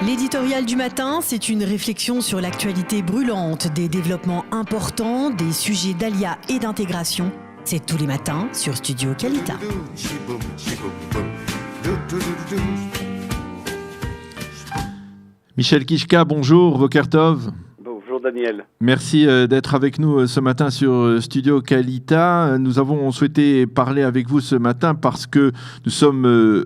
L'éditorial du matin, c'est une réflexion sur l'actualité brûlante, des développements importants, des sujets d'ALIA et d'intégration. C'est tous les matins sur Studio Kalita. Michel Kishka, bonjour, Boker Tov. Bonjour Daniel. Merci d'être avec nous ce matin sur Studio Kalita. Nous avons souhaité parler avec vous ce matin parce que nous sommes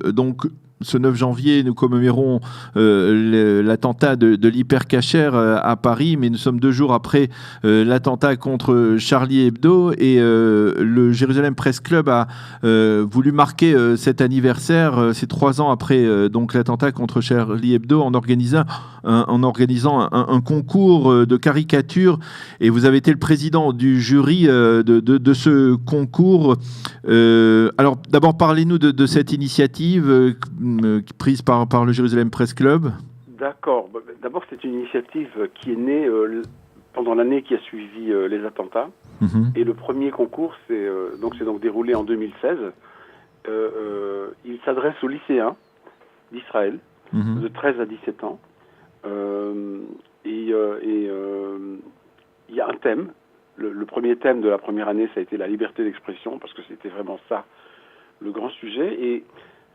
ce 9 janvier, nous commémorons l'attentat de l'Hypercacher à Paris, mais nous sommes 2 jours après l'attentat contre Charlie Hebdo et le Jérusalem Press Club a voulu marquer cet anniversaire, ces 3 ans après donc l'attentat contre Charlie Hebdo, en organisant un concours de caricature. Et vous avez été le président du jury de ce concours. Alors d'abord, parlez-nous de cette initiative prise par le Jérusalem Press Club. D'accord. D'abord, c'est une initiative qui est née pendant l'année qui a suivi les attentats. Et le premier concours s'est donc déroulé en 2016. Il s'adresse aux lycéens d'Israël de 13 à 17 ans. Il y a un thème. Le premier thème de la première année, ça a été la liberté d'expression, parce que c'était vraiment ça, le grand sujet. Et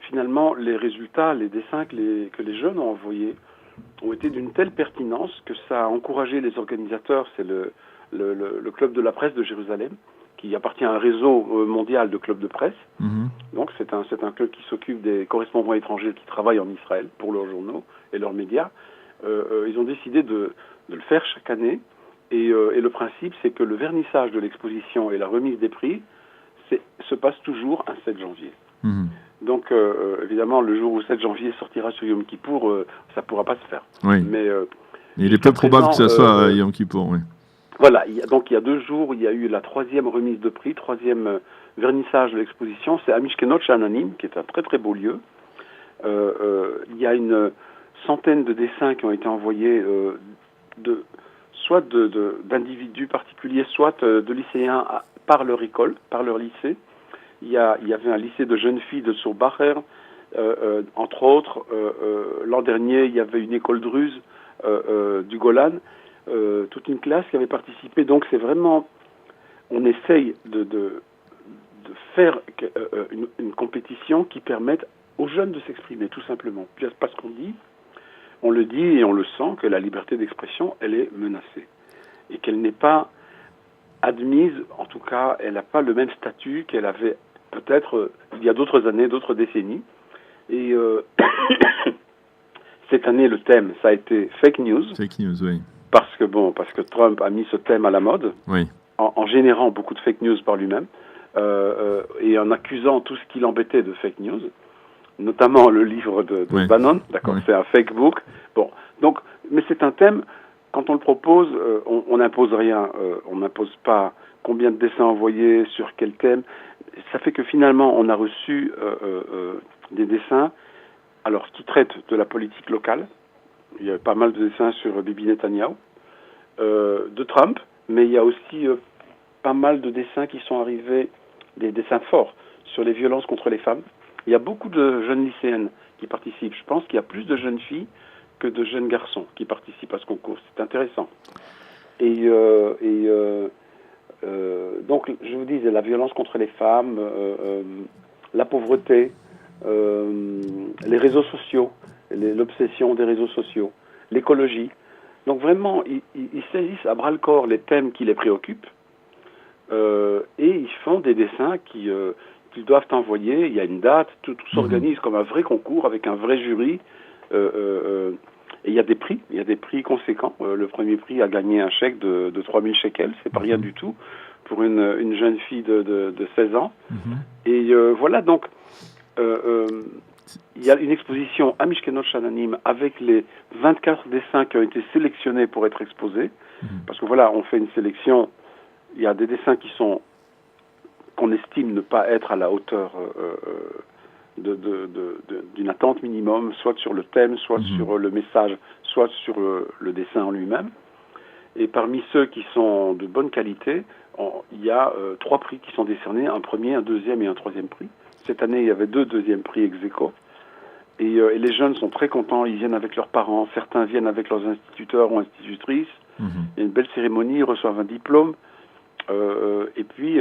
finalement, les résultats, les dessins que les jeunes ont envoyés ont été d'une telle pertinence que ça a encouragé les organisateurs. C'est le club de la presse de Jérusalem, qui appartient à un réseau mondial de clubs de presse. Donc c'est un club qui s'occupe des correspondants étrangers qui travaillent en Israël pour leurs journaux et leurs médias. Ils ont décidé de le faire chaque année. Et le principe, c'est que le vernissage de l'exposition et la remise des prix se passe toujours un 7 janvier. Donc, évidemment, le jour où le 7 janvier sortira sur Yom Kippour, ça ne pourra pas se faire. Oui. Mais il est peu probable que ça soit Yom Kippour, oui. Voilà, il y a 2 jours, il y a eu la 3e remise de prix, 3e vernissage de l'exposition. C'est à Mishkenot Sha'ananim, qui est un très très beau lieu. Il y a une centaine de dessins qui ont été envoyés soit d'individus particuliers, soit de lycéens par leur école, par leur lycée. Il y avait un lycée de jeunes filles de Sourbacher, entre autres. L'an dernier, il y avait une école druze du Golan, toute une classe qui avait participé. Donc c'est vraiment, on essaye de faire une compétition qui permette aux jeunes de s'exprimer, tout simplement. Parce qu'on dit, on le dit et on le sent, que la liberté d'expression, elle est menacée. Et qu'elle n'est pas admise, en tout cas, elle n'a pas le même statut qu'elle avait peut-être il y a d'autres années, d'autres décennies. Et cette année, le thème, ça a été fake news. Fake news, oui. Parce que Trump a mis ce thème à la mode, oui, en générant beaucoup de fake news par lui-même, et en accusant tout ce qui l'embêtait de fake news, notamment le livre de Bannon, d'accord, c'est un fake book. Bon, donc, mais c'est un thème, quand on le propose, on n'impose rien, on n'impose pas combien de dessins envoyés, sur quel thème. Ça fait que finalement, on a reçu des dessins, alors qui traitent de la politique locale. Il y a pas mal de dessins sur Bibi Netanyahu, de Trump, mais il y a aussi pas mal de dessins qui sont arrivés, des dessins forts, sur les violences contre les femmes. Il y a beaucoup de jeunes lycéennes qui participent. Je pense qu'il y a plus de jeunes filles que de jeunes garçons qui participent à ce concours. C'est intéressant. Donc, je vous disais, la violence contre les femmes, la pauvreté, les réseaux sociaux, l'obsession des réseaux sociaux, l'écologie. Donc vraiment, ils saisissent à bras-le-corps les thèmes qui les préoccupent et ils font des dessins qu'ils doivent envoyer. Il y a une date, tout s'organise comme un vrai concours avec un vrai jury. Et il y a des prix conséquents. Le premier prix a gagné un chèque de 3000 shekels, c'est pas rien du tout pour une jeune fille de 16 ans. Et voilà, donc il y a une exposition à Mishkenot Sha'ananim avec les 24 dessins qui ont été sélectionnés pour être exposés. Parce que voilà, on fait une sélection, il y a des dessins qu'on estime ne pas être à la hauteur d'une attente minimum, soit sur le thème, soit sur le message, soit sur le dessin en lui-même. Et parmi ceux qui sont de bonne qualité, il y a 3 prix qui sont décernés, un premier, un deuxième et un troisième prix. Cette année, il y avait 2 deuxièmes prix ex aequo. Et les jeunes sont très contents, ils viennent avec leurs parents, certains viennent avec leurs instituteurs ou institutrices. Il y a une belle cérémonie, ils reçoivent un diplôme. Et puis,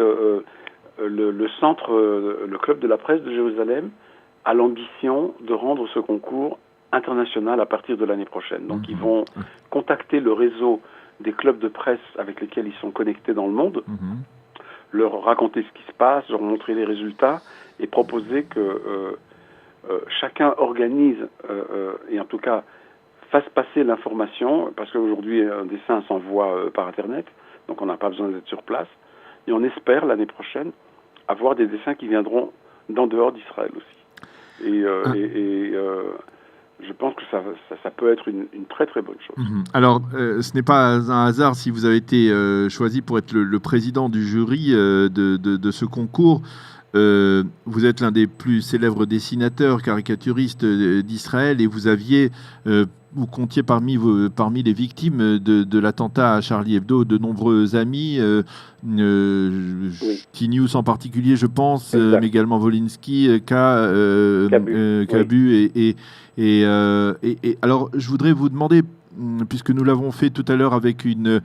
le centre, le club de la presse de Jérusalem a l'ambition de rendre ce concours international à partir de l'année prochaine. Donc, ils vont contacter le réseau des clubs de presse avec lesquels ils sont connectés dans le monde, leur raconter ce qui se passe, leur montrer les résultats et proposer que chacun organise et en tout cas fasse passer l'information, parce qu'aujourd'hui un dessin s'envoie par Internet, donc on n'a pas besoin d'être sur place, et on espère l'année prochaine avoir des dessins qui viendront d'en dehors d'Israël aussi. Et je pense que ça peut être une très très bonne chose. Alors, ce n'est pas un hasard si vous avez été choisi pour être le président du jury de ce concours. Vous êtes l'un des plus célèbres dessinateurs, caricaturistes d'Israël, et vous comptiez parmi les victimes de l'attentat à Charlie Hebdo de nombreux amis, T-News en particulier, je pense, mais également Volinsky, Cabu, et alors je voudrais vous demander, puisque nous l'avons fait tout à l'heure avec une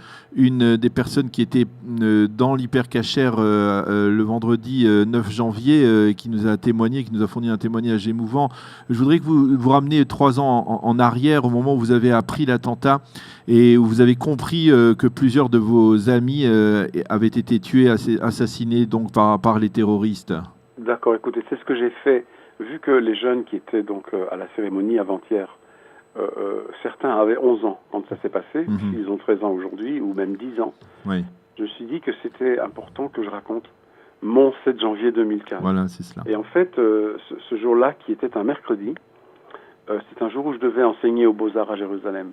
des personnes qui était dans l'hypercachère le vendredi 9 janvier, qui nous a témoigné, qui nous a fourni un témoignage émouvant. Je voudrais que vous rameniez 3 ans en arrière, au moment où vous avez appris l'attentat et où vous avez compris que plusieurs de vos amis avaient été tués, assassinés donc par les terroristes. D'accord, écoutez, c'est ce que j'ai fait. Vu que les jeunes qui étaient donc à la cérémonie avant-hier, certains avaient 11 ans quand ça s'est passé, ils ont 13 ans aujourd'hui, ou même 10 ans. Oui. Je me suis dit que c'était important que je raconte mon 7 janvier 2015. Voilà, c'est cela. Et en fait, ce jour-là, qui était un mercredi, c'est un jour où je devais enseigner aux Beaux-Arts à Jérusalem.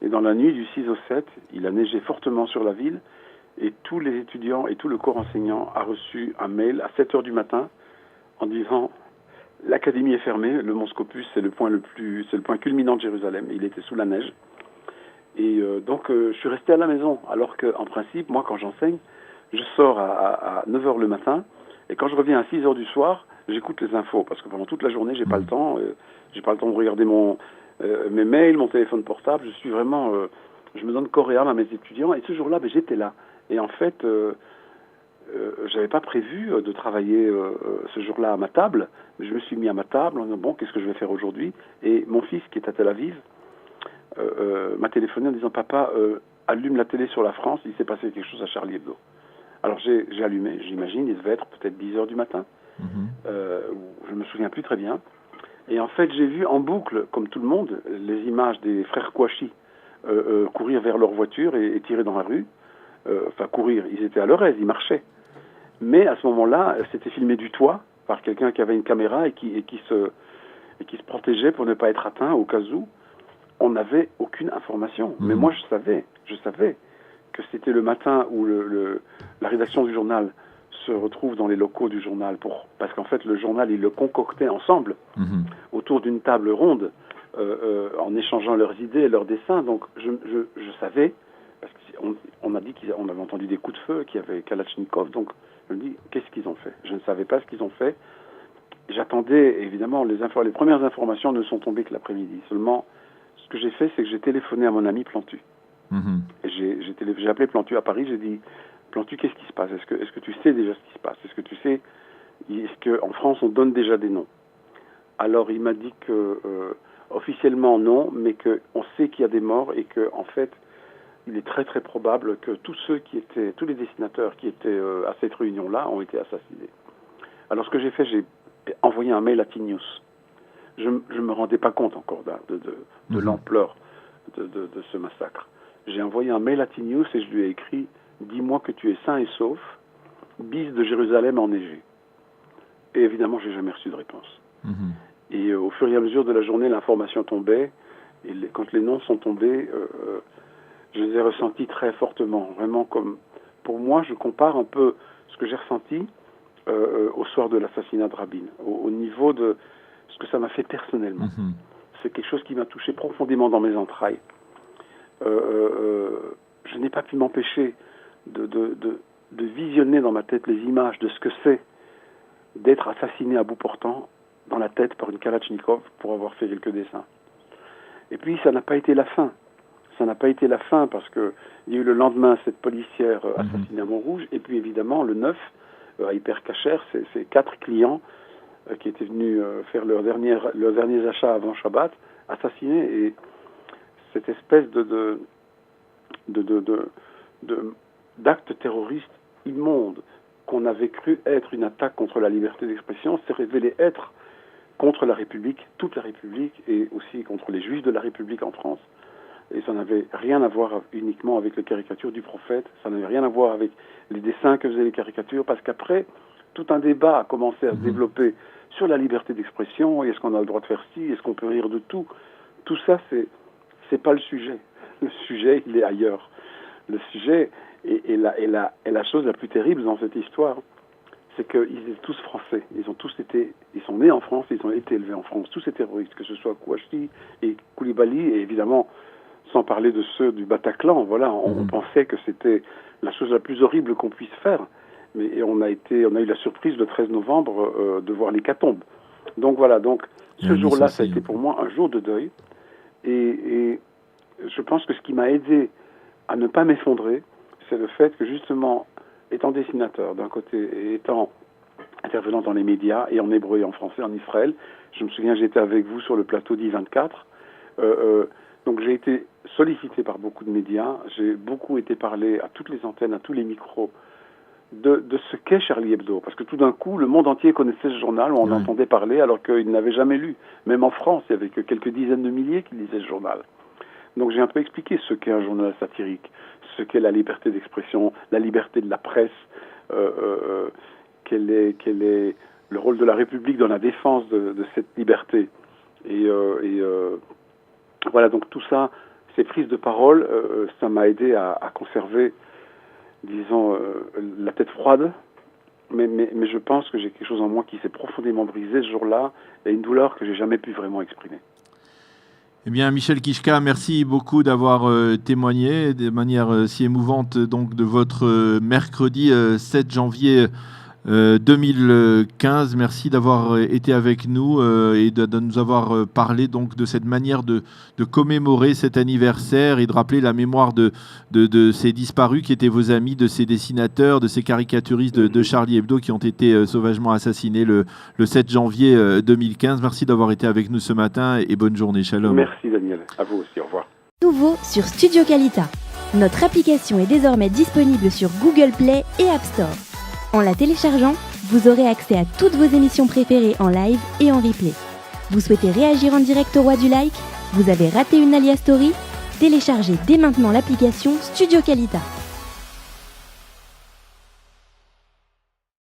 Et dans la nuit du 6 au 7, il a neigé fortement sur la ville, et tous les étudiants et tout le corps enseignant a reçu un mail à 7 heures du matin en disant... L'académie est fermée, le Mont Scopus, c'est le point culminant de Jérusalem. Il était sous la neige. Et donc, je suis resté à la maison. Alors qu'en principe, moi, quand j'enseigne, je sors à 9 h le matin. Et quand je reviens à 6 h du soir, j'écoute les infos. Parce que pendant toute la journée, j'ai pas le temps. J'ai pas le temps de regarder mes mails, mon téléphone portable. Je suis vraiment... je me donne corps et âme à mes étudiants. Et ce jour-là, j'étais là. Et en fait... j'avais pas prévu de travailler ce jour-là à ma table, mais je me suis mis à ma table en disant bon, qu'est-ce que je vais faire aujourd'hui? Et mon fils qui est à Tel Aviv m'a téléphoné en disant papa, allume la télé sur la France, il s'est passé quelque chose à Charlie Hebdo. Alors j'ai allumé, j'imagine, il devait être peut-être 10 h du matin, je me souviens plus très bien. Et en fait j'ai vu en boucle, comme tout le monde, les images des frères Kouachi courir vers leur voiture et tirer dans la rue. Enfin courir, ils étaient à leur aise, ils marchaient. Mais à ce moment-là, c'était filmé du toit par quelqu'un qui avait une caméra et qui se protégeait pour ne pas être atteint au cas où. On n'avait aucune information. Mais moi, je savais que c'était le matin où la rédaction du journal se retrouve dans les locaux du journal parce qu'en fait, le journal, ils le concoctaient ensemble autour d'une table ronde en échangeant leurs idées et leurs dessins. Donc, je savais. Parce qu'on m'a dit qu'on avait entendu des coups de feu, qu'il y avait Kalachnikov, donc je me dis, qu'est-ce qu'ils ont fait? Je ne savais pas ce qu'ils ont fait. J'attendais, évidemment, les premières informations ne sont tombées que l'après-midi. Seulement, ce que j'ai fait, c'est que j'ai téléphoné à mon ami Plantu. Et j'ai appelé Plantu à Paris, j'ai dit, Plantu, qu'est-ce qui se passe? Est-ce que tu sais déjà ce qui se passe? Est-ce que tu sais, qu'en France, on donne déjà des noms? Alors, il m'a dit que, officiellement, non, mais qu'on sait qu'il y a des morts et que, en fait, il est très très probable que tous les dessinateurs qui étaient à cette réunion-là ont été assassinés. Alors ce que j'ai fait, j'ai envoyé un mail à T-News. Je ne me rendais pas compte encore de l'ampleur de ce massacre. J'ai envoyé un mail à T-News et je lui ai écrit « Dis-moi que tu es sain et sauf, bise de Jérusalem enneigée ». Et évidemment, je n'ai jamais reçu de réponse. Et au fur et à mesure de la journée, l'information tombait. Et quand les noms sont tombés... je les ai ressentis très fortement, vraiment comme... Pour moi, je compare un peu ce que j'ai ressenti au soir de l'assassinat de Rabin, au niveau de ce que ça m'a fait personnellement. C'est quelque chose qui m'a touché profondément dans mes entrailles. Je n'ai pas pu m'empêcher de visionner dans ma tête les images de ce que c'est d'être assassiné à bout portant dans la tête par une Kalachnikov pour avoir fait quelques dessins. Et puis ça n'a pas été la fin. Ça n'a pas été la fin parce que il y a eu le lendemain cette policière assassinée à Montrouge, et puis évidemment le 9 à Hypercacher, ces 4 clients qui étaient venus faire leurs derniers achats avant Shabbat, assassinés. Et cette espèce d'acte terroriste immonde qu'on avait cru être une attaque contre la liberté d'expression s'est révélé être contre la République, toute la République, et aussi contre les Juifs de la République en France. Et ça n'avait rien à voir uniquement avec les caricatures du prophète, ça n'avait rien à voir avec les dessins que faisaient les caricatures, parce qu'après, tout un débat a commencé à se développer sur la liberté d'expression, est-ce qu'on a le droit de faire ci, est-ce qu'on peut rire de tout. Tout ça, c'est pas le sujet. Le sujet, il est ailleurs. Le sujet, et la chose la plus terrible dans cette histoire, c'est qu'ils étaient tous français. Ils sont nés en France, ils ont été élevés en France. Tous ces terroristes, que ce soit Kouachi et Koulibaly, et évidemment, sans parler de ceux du Bataclan, voilà, on pensait que c'était la chose la plus horrible qu'on puisse faire. Mais on a eu la surprise le 13 novembre de voir l'hécatombe. Donc voilà, ce jour-là, ça a été pour moi un jour de deuil. Et je pense que ce qui m'a aidé à ne pas m'effondrer, c'est le fait que justement, étant dessinateur d'un côté et étant intervenant dans les médias, et en hébreu et en français, en Israël, je me souviens, j'étais avec vous sur le plateau d'I24, donc j'ai été sollicité par beaucoup de médias, j'ai beaucoup été parlé à toutes les antennes, à tous les micros, de ce qu'est Charlie Hebdo, parce que tout d'un coup, le monde entier connaissait ce journal, on en entendait parler, alors qu'il n'avait jamais lu. Même en France, il n'y avait que quelques dizaines de milliers qui lisaient ce journal. Donc j'ai un peu expliqué ce qu'est un journal satirique, ce qu'est la liberté d'expression, la liberté de la presse, quel est le rôle de la République dans la défense de cette liberté. Et voilà, donc tout ça, ces prises de parole, ça m'a aidé à conserver, disons, la tête froide, mais je pense que j'ai quelque chose en moi qui s'est profondément brisé ce jour-là, et une douleur que j'ai jamais pu vraiment exprimer. Eh bien, Michel Kichka, merci beaucoup d'avoir témoigné de manière si émouvante donc, de votre mercredi 7 janvier 2015. Merci d'avoir été avec nous et de nous avoir parlé donc, de cette manière de commémorer cet anniversaire et de rappeler la mémoire de ces disparus qui étaient vos amis, de ces dessinateurs, de ces caricaturistes de Charlie Hebdo qui ont été sauvagement assassinés le 7 janvier 2015. Merci d'avoir été avec nous ce matin et bonne journée. Shalom. Merci Daniel. À vous aussi. Au revoir. Nouveau sur Studio Kalita. Notre application est désormais disponible sur Google Play et App Store. En la téléchargeant, vous aurez accès à toutes vos émissions préférées en live et en replay. Vous souhaitez réagir en direct au roi du like ? Vous avez raté une Alia Story ? Téléchargez dès maintenant l'application Studio Kalita.